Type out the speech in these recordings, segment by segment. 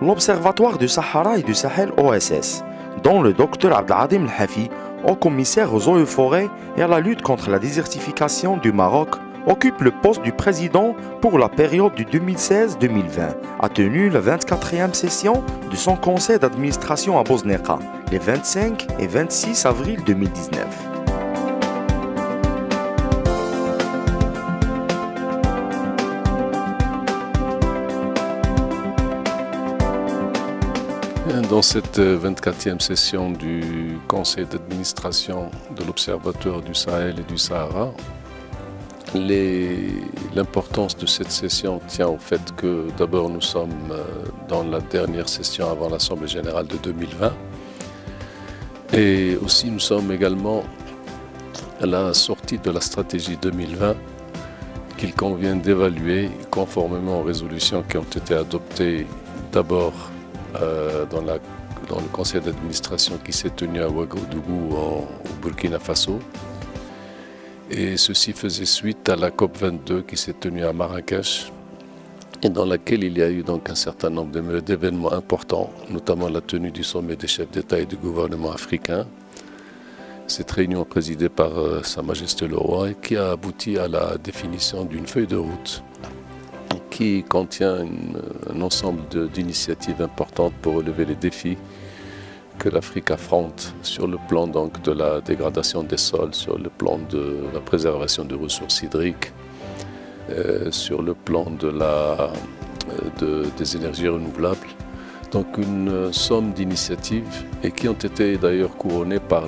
l'Observatoire du Sahara et du Sahel OSS, dont le Dr Abdelhadim El-Hafi, haut commissaire aux eaux et forêts et à la lutte contre la désertification du Maroc, occupe le poste du président pour la période du 2016-2020, a tenu la 24e session de son conseil d'administration à Bosneka, les 25 et 26 avril 2019. Dans cette 24e session du conseil d'administration de l'Observatoire du Sahel et du Sahara, l'importance de cette session tient au fait que d'abord nous sommes dans la dernière session avant l'Assemblée générale de 2020 et aussi nous sommes également à la sortie de la stratégie 2020 qu'il convient d'évaluer conformément aux résolutions qui ont été adoptées d'abord dans le conseil d'administration qui s'est tenu à Ouagadougou au Burkina Faso. Et ceci faisait suite à la COP22 qui s'est tenue à Marrakech et dans laquelle il y a eu donc un certain nombre d'événements importants, notamment la tenue du sommet des chefs d'État et de gouvernement africains. Cette réunion présidée par Sa Majesté le Roi et qui a abouti à la définition d'une feuille de route qui contient un ensemble d'initiatives importantes pour relever les défis que l'Afrique affronte sur le plan donc de la dégradation des sols, sur le plan de la préservation des ressources hydriques, sur le plan des énergies renouvelables. Donc une somme d'initiatives et qui ont été d'ailleurs couronnées par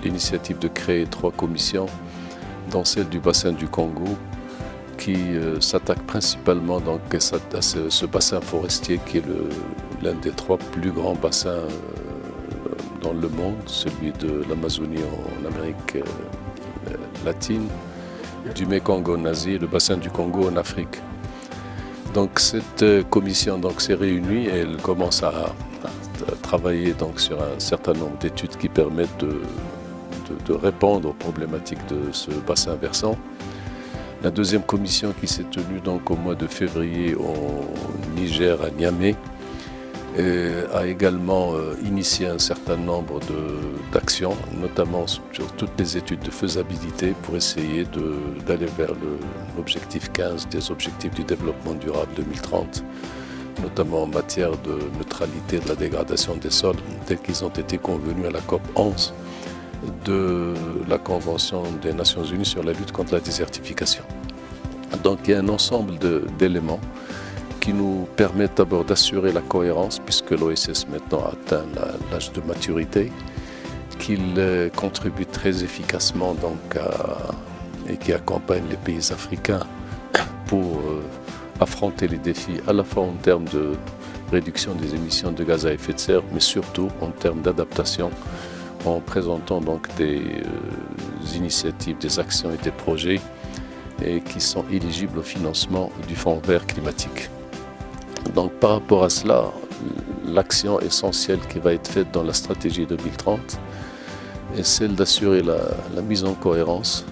l'initiative de créer 3 commissions, dont celle du bassin du Congo, qui s'attaque principalement donc à ce bassin forestier qui est l'un des 3 plus grands bassins dans le monde, celui de l'Amazonie en Amérique latine, du Mékong en Asie et le bassin du Congo en Afrique. Donc cette commission s'est réunie et elle commence à travailler donc sur un certain nombre d'études qui permettent de répondre aux problématiques de ce bassin versant. La deuxième commission qui s'est tenue donc au mois de février au Niger à Niamey a également initié un certain nombre d'actions, notamment sur toutes les études de faisabilité pour essayer d'aller vers l'objectif 15 des objectifs du développement durable 2030, notamment en matière de neutralité de la dégradation des sols, tels qu'ils ont été convenus à la COP 11 de la Convention des Nations Unies sur la lutte contre la désertification. Donc il y a un ensemble d'éléments qui nous permettent d'abord d'assurer la cohérence, puisque l'OSS maintenant atteint l'âge de maturité, qu'il contribue très efficacement et qui accompagne les pays africains pour affronter les défis à la fois en termes de réduction des émissions de gaz à effet de serre, mais surtout en termes d'adaptation, en présentant donc des initiatives, des actions et des projets qui sont éligibles au financement du Fonds vert climatique. Donc par rapport à cela, l'action essentielle qui va être faite dans la stratégie 2030 est celle d'assurer la mise en cohérence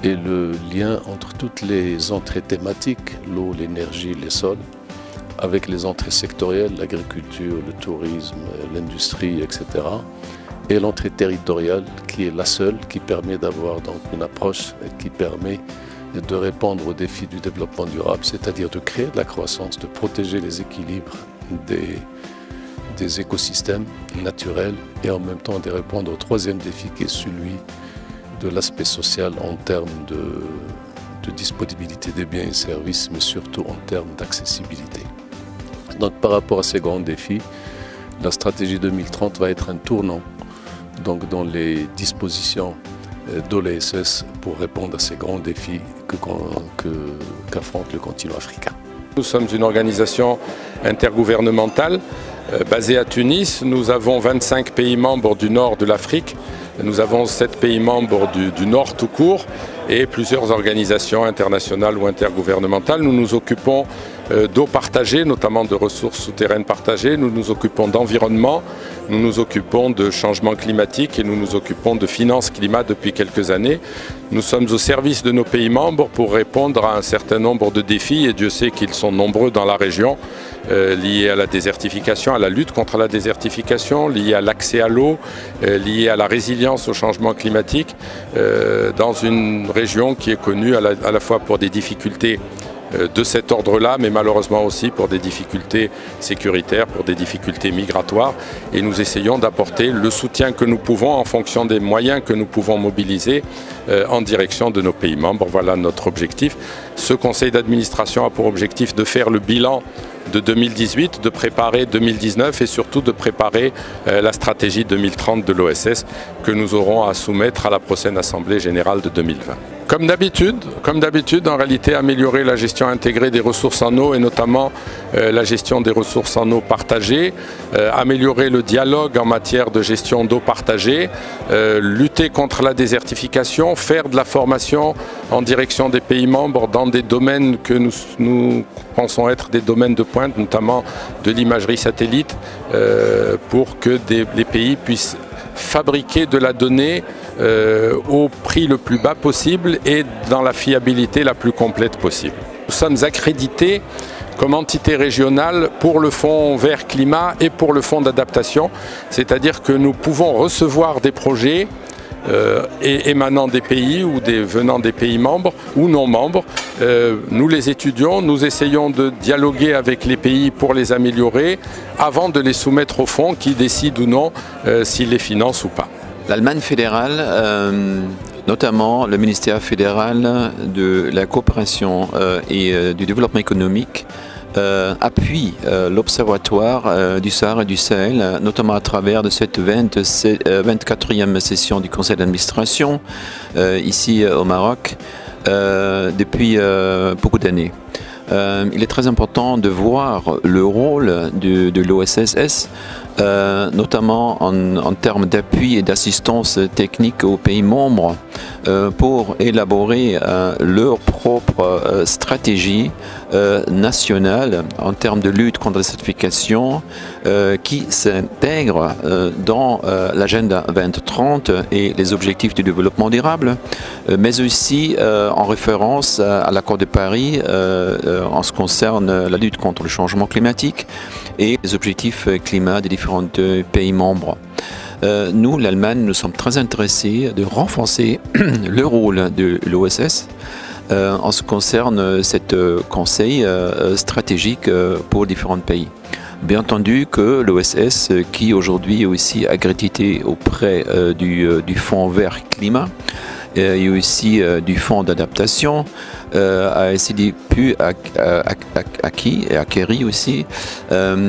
et le lien entre toutes les entrées thématiques, l'eau, l'énergie, les sols, avec les entrées sectorielles, l'agriculture, le tourisme, l'industrie, etc. Et l'entrée territoriale qui est la seule qui permet d'avoir donc une approche qui permet de répondre aux défis du développement durable, c'est-à-dire de créer de la croissance, de protéger les équilibres des écosystèmes naturels et en même temps de répondre au 3e défi qui est celui de l'aspect social en termes de disponibilité des biens et services, mais surtout en termes d'accessibilité. Donc par rapport à ces grands défis, la stratégie 2030 va être un tournant donc dans les dispositions de l'OSS pour répondre à ces grands défis qu'affronte le continent africain. Nous sommes une organisation intergouvernementale basée à Tunis. Nous avons 25 pays membres du nord de l'Afrique. Nous avons 7 pays membres du nord tout court et plusieurs organisations internationales ou intergouvernementales. Nous nous occupons d'eau partagée, notamment de ressources souterraines partagées. Nous nous occupons d'environnement, nous nous occupons de changement climatique et nous nous occupons de finances climat depuis quelques années. Nous sommes au service de nos pays membres pour répondre à un certain nombre de défis, et Dieu sait qu'ils sont nombreux dans la région, liés à la désertification, à la lutte contre la désertification, liés à l'accès à l'eau, liés à la résilience au changement climatique, dans une région qui est connue à la fois pour des difficultés de cet ordre-là, mais malheureusement aussi pour des difficultés sécuritaires, pour des difficultés migratoires. Et nous essayons d'apporter le soutien que nous pouvons en fonction des moyens que nous pouvons mobiliser en direction de nos pays membres. Voilà notre objectif. Ce conseil d'administration a pour objectif de faire le bilan de 2018, de préparer 2019 et surtout de préparer la stratégie 2030 de l'OSS que nous aurons à soumettre à la prochaine Assemblée générale de 2020. Comme d'habitude, en réalité, améliorer la gestion intégrée des ressources en eau et notamment la gestion des ressources en eau partagées, améliorer le dialogue en matière de gestion d'eau partagée, lutter contre la désertification, faire de la formation en direction des pays membres dans des domaines que nous pensons être des domaines de pointe, notamment de l'imagerie satellite, pour que les pays puissent fabriquer de la donnée au prix le plus bas possible et dans la fiabilité la plus complète possible. Nous sommes accrédités comme entité régionale pour le Fonds vert climat et pour le Fonds d'adaptation, c'est-à-dire que nous pouvons recevoir des projets émanant des pays ou venant des pays membres ou non membres. Nous les étudions, nous essayons de dialoguer avec les pays pour les améliorer avant de les soumettre au fonds qui décide ou non s'il les finance ou pas. L'Allemagne fédérale, notamment le ministère fédéral de la coopération et du développement économique, appuie l'Observatoire du Sahara et du Sahel, notamment à travers de cette 24e session du conseil d'administration ici au Maroc depuis beaucoup d'années. Il est très important de voir le rôle de l'OSS, notamment en termes d'appui et d'assistance technique aux pays membres pour élaborer leur propre stratégie nationale en termes de lutte contre la désertification qui s'intègre dans l'agenda 2030 et les objectifs du développement durable, mais aussi en référence à l'accord de Paris en ce qui concerne la lutte contre le changement climatique et les objectifs climat des différents pays membres. Nous, l'Allemagne, nous sommes très intéressés de renforcer le rôle de l'OSS en ce qui concerne cet conseil stratégique pour différents pays. Bien entendu que l'OSS, qui aujourd'hui est aussi accrédité auprès du Fonds vert climat, et aussi du fonds d'adaptation, a pu acquérir aussi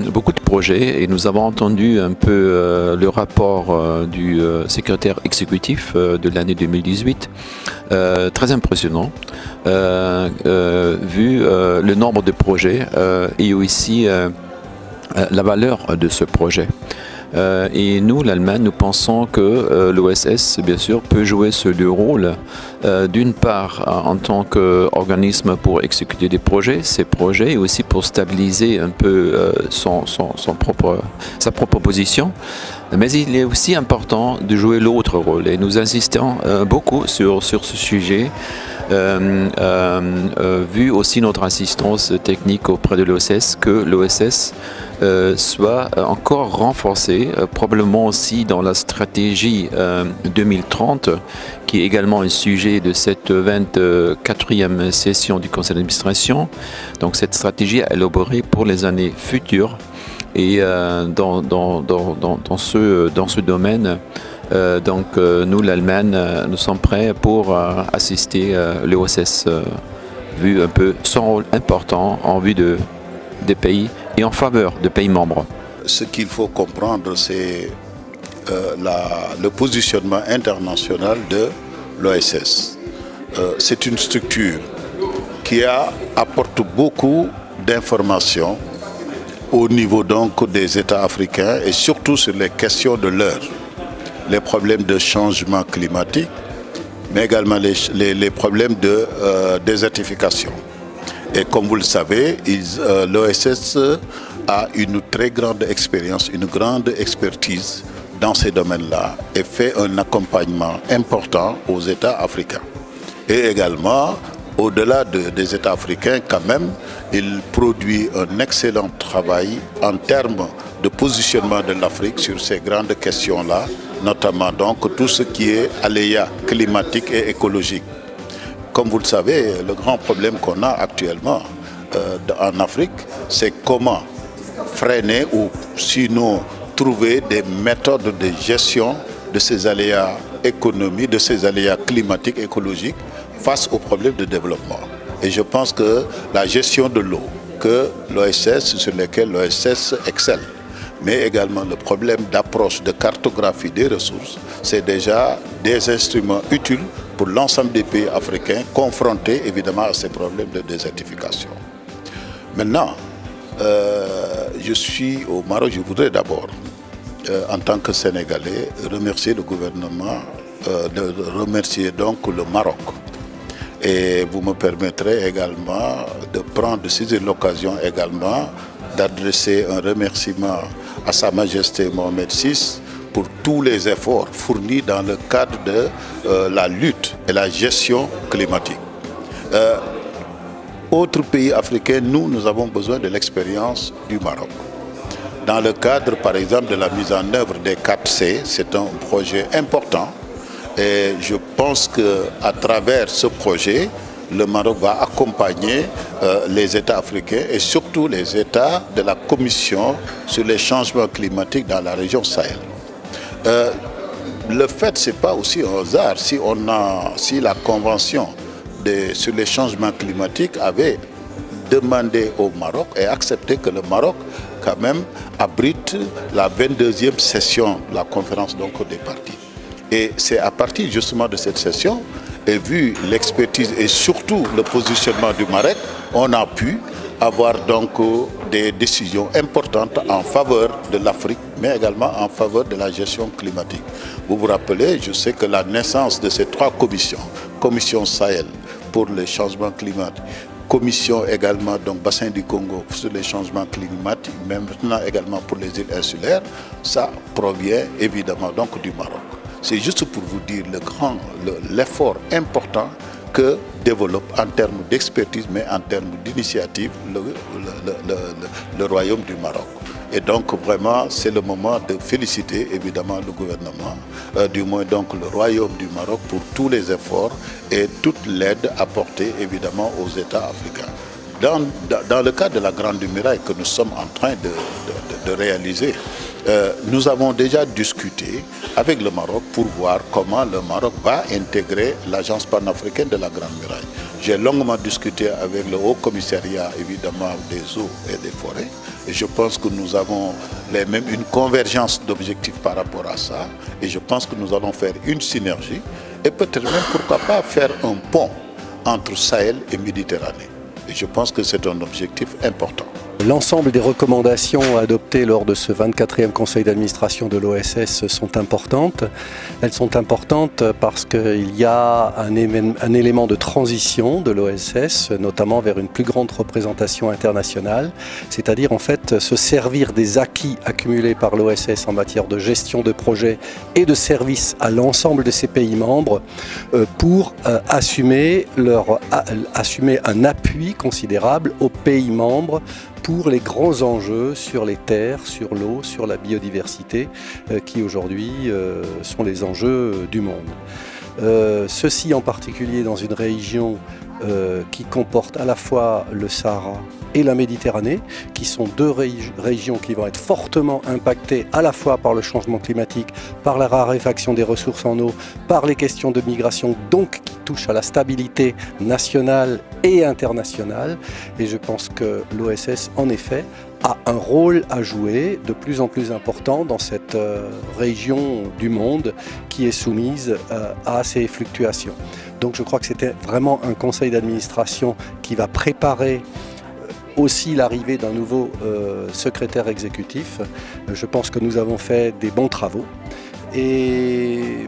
beaucoup de projets, et nous avons entendu un peu le rapport du secrétaire exécutif de l'année 2018, très impressionnant, vu le nombre de projets et aussi la valeur de ce projet. Et nous, l'Allemagne, nous pensons que l'OSS, bien sûr, peut jouer ce deux rôles. D'une part, en tant qu'organisme pour exécuter des projets, ces projets, et aussi pour stabiliser un peu sa propre position. Mais il est aussi important de jouer l'autre rôle. Et nous insistons beaucoup sur ce sujet, vu aussi notre assistance technique auprès de l'OSS, que l'OSS soit encore renforcé, probablement aussi dans la stratégie 2030, qui est également un sujet de cette 24e session du conseil d'administration. Donc cette stratégie est élaborée pour les années futures. Et dans ce domaine, nous, l'Allemagne, nous sommes prêts pour assister l'OSS, vu un peu son rôle important en vue des pays et en faveur des pays membres. Ce qu'il faut comprendre, c'est le positionnement international de l'OSS. C'est une structure qui apporte beaucoup d'informations au niveau donc des États africains et surtout sur les questions de l'heure, les problèmes de changement climatique, mais également les problèmes de désertification. Et comme vous le savez, l'OSS a une très grande expérience, une grande expertise dans ces domaines-là et fait un accompagnement important aux États africains. Et également, au-delà des États africains, quand même, il produit un excellent travail en termes de positionnement de l'Afrique sur ces grandes questions-là, notamment donc tout ce qui est aléas climatiques et écologiques. Comme vous le savez, le grand problème qu'on a actuellement en Afrique, c'est comment freiner ou sinon trouver des méthodes de gestion de ces aléas économiques, de ces aléas climatiques, écologiques, face aux problèmes de développement. Et je pense que la gestion de l'eau, que l'OSS, sur lequel l'OSS excelle, mais également le problème d'approche, de cartographie des ressources, c'est déjà des instruments utiles pour l'ensemble des pays africains confrontés évidemment à ces problèmes de désertification. Maintenant, je suis au Maroc, je voudrais d'abord, en tant que Sénégalais, remercier le gouvernement, remercier donc le Maroc. Et vous me permettrez également de prendre, de saisir l'occasion également d'adresser un remerciement à Sa Majesté Mohamed VI pour tous les efforts fournis dans le cadre de la lutte et la gestion climatique. Autres pays africains, nous avons besoin de l'expérience du Maroc. Dans le cadre, par exemple, de la mise en œuvre des 4C, c'est un projet important. Et je pense qu'à travers ce projet, le Maroc va accompagner les États africains et surtout les États de la Commission sur les changements climatiques dans la région Sahel. Le fait, ce n'est pas aussi un hasard si la Convention sur les changements climatiques avait demandé au Maroc et accepté que le Maroc, quand même, abrite la 22e session de la conférence donc, des parties. Et c'est à partir justement de cette session, et vu l'expertise et surtout le positionnement du Maroc, on a pu avoir donc des décisions importantes en faveur de l'Afrique, mais également en faveur de la gestion climatique. Vous vous rappelez, je sais que la naissance de ces 3 commissions, Commission Sahel pour les changements climatiques, Commission également, donc Bassin du Congo sur les changements climatiques, mais maintenant également pour les îles insulaires, ça provient évidemment donc du Maroc. C'est juste pour vous dire l'effort important que développe en termes d'expertise, mais en termes d'initiative, le Royaume du Maroc. Et donc vraiment, c'est le moment de féliciter évidemment le gouvernement, du moins donc le Royaume du Maroc pour tous les efforts et toute l'aide apportée évidemment aux États africains. Dans le cadre de la Grande Muraille que nous sommes en train de réaliser, nous avons déjà discuté avec le Maroc pour voir comment le Maroc va intégrer l'Agence panafricaine de la Grande Muraille. J'ai longuement discuté avec le Haut Commissariat évidemment des eaux et des forêts et je pense que nous avons même une convergence d'objectifs par rapport à ça et je pense que nous allons faire une synergie et peut-être même pourquoi pas faire un pont entre Sahel et Méditerranée. Et je pense que c'est un objectif important. L'ensemble des recommandations adoptées lors de ce 24e conseil d'administration de l'OSS sont importantes. Elles sont importantes parce qu'il y a un élément de transition de l'OSS, notamment vers une plus grande représentation internationale, c'est-à-dire en fait se servir des acquis accumulés par l'OSS en matière de gestion de projets et de services à l'ensemble de ses pays membres pour assumer un appui considérable aux pays membres pour les grands enjeux sur les terres, sur l'eau, sur la biodiversité, qui aujourd'hui sont les enjeux du monde. Ceci en particulier dans une région qui comporte à la fois le Sahara et la Méditerranée, qui sont deux régions qui vont être fortement impactées à la fois par le changement climatique, par la raréfaction des ressources en eau, par les questions de migration, donc qui touchent à la stabilité nationale et internationale. Et je pense que l'OSS, en effet, a un rôle à jouer de plus en plus important dans cette région du monde qui est soumise à ces fluctuations. Donc je crois que c'était vraiment un conseil d'administration qui va préparer aussi l'arrivée d'un nouveau secrétaire exécutif. Je pense que nous avons fait des bons travaux. Et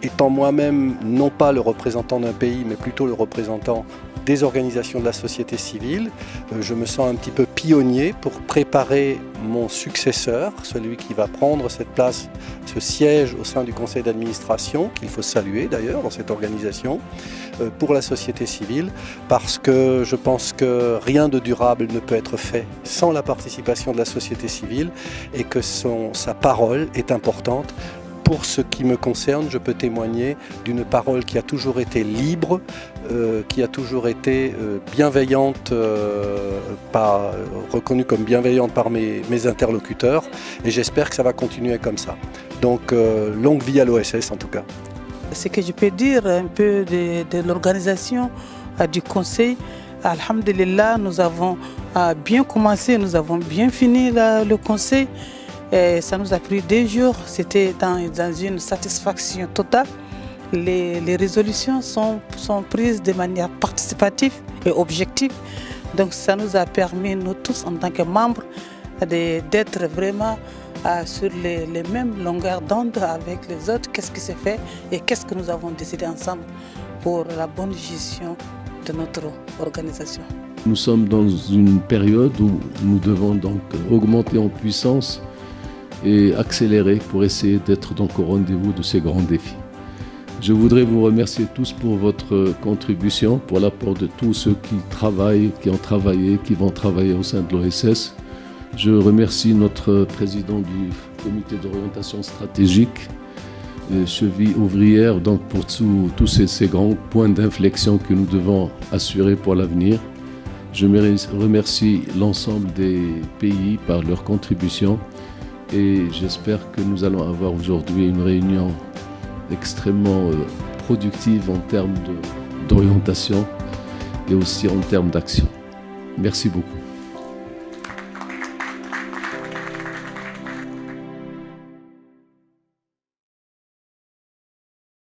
étant moi-même non pas le représentant d'un pays, mais plutôt le représentant des organisations de la société civile. Je me sens un petit peu pionnier pour préparer mon successeur, celui qui va prendre cette place, ce siège au sein du conseil d'administration, qu'il faut saluer d'ailleurs dans cette organisation, pour la société civile, parce que je pense que rien de durable ne peut être fait sans la participation de la société civile et que sa parole est importante. Pour ce qui me concerne, je peux témoigner d'une parole qui a toujours été libre, qui a toujours été bienveillante, reconnue comme bienveillante par mes interlocuteurs, et j'espère que ça va continuer comme ça. Donc longue vie à l'OSS en tout cas. Ce que je peux dire un peu de l'organisation du conseil, alhamdulillah, nous avons bien commencé, nous avons bien fini le conseil. Et ça nous a pris 2 jours, c'était dans une satisfaction totale. Les résolutions sont prises de manière participative et objective. Donc ça nous a permis, nous tous en tant que membres, d'être vraiment sur les mêmes longueurs d'onde avec les autres. Qu'est-ce qui s'est fait et qu'est-ce que nous avons décidé ensemble pour la bonne gestion de notre organisation. Nous sommes dans une période où nous devons donc augmenter en puissance et accélérer pour essayer d'être donc au rendez-vous de ces grands défis. Je voudrais vous remercier tous pour votre contribution, pour l'apport de tous ceux qui travaillent, qui ont travaillé, qui vont travailler au sein de l'OSS. Je remercie notre président du comité d'orientation stratégique, cheville ouvrière, donc pour tous ces grands points d'inflexion que nous devons assurer pour l'avenir. Je remercie l'ensemble des pays par leur contribution. Et j'espère que nous allons avoir aujourd'hui une réunion extrêmement productive en termes d'orientation et aussi en termes d'action. Merci beaucoup.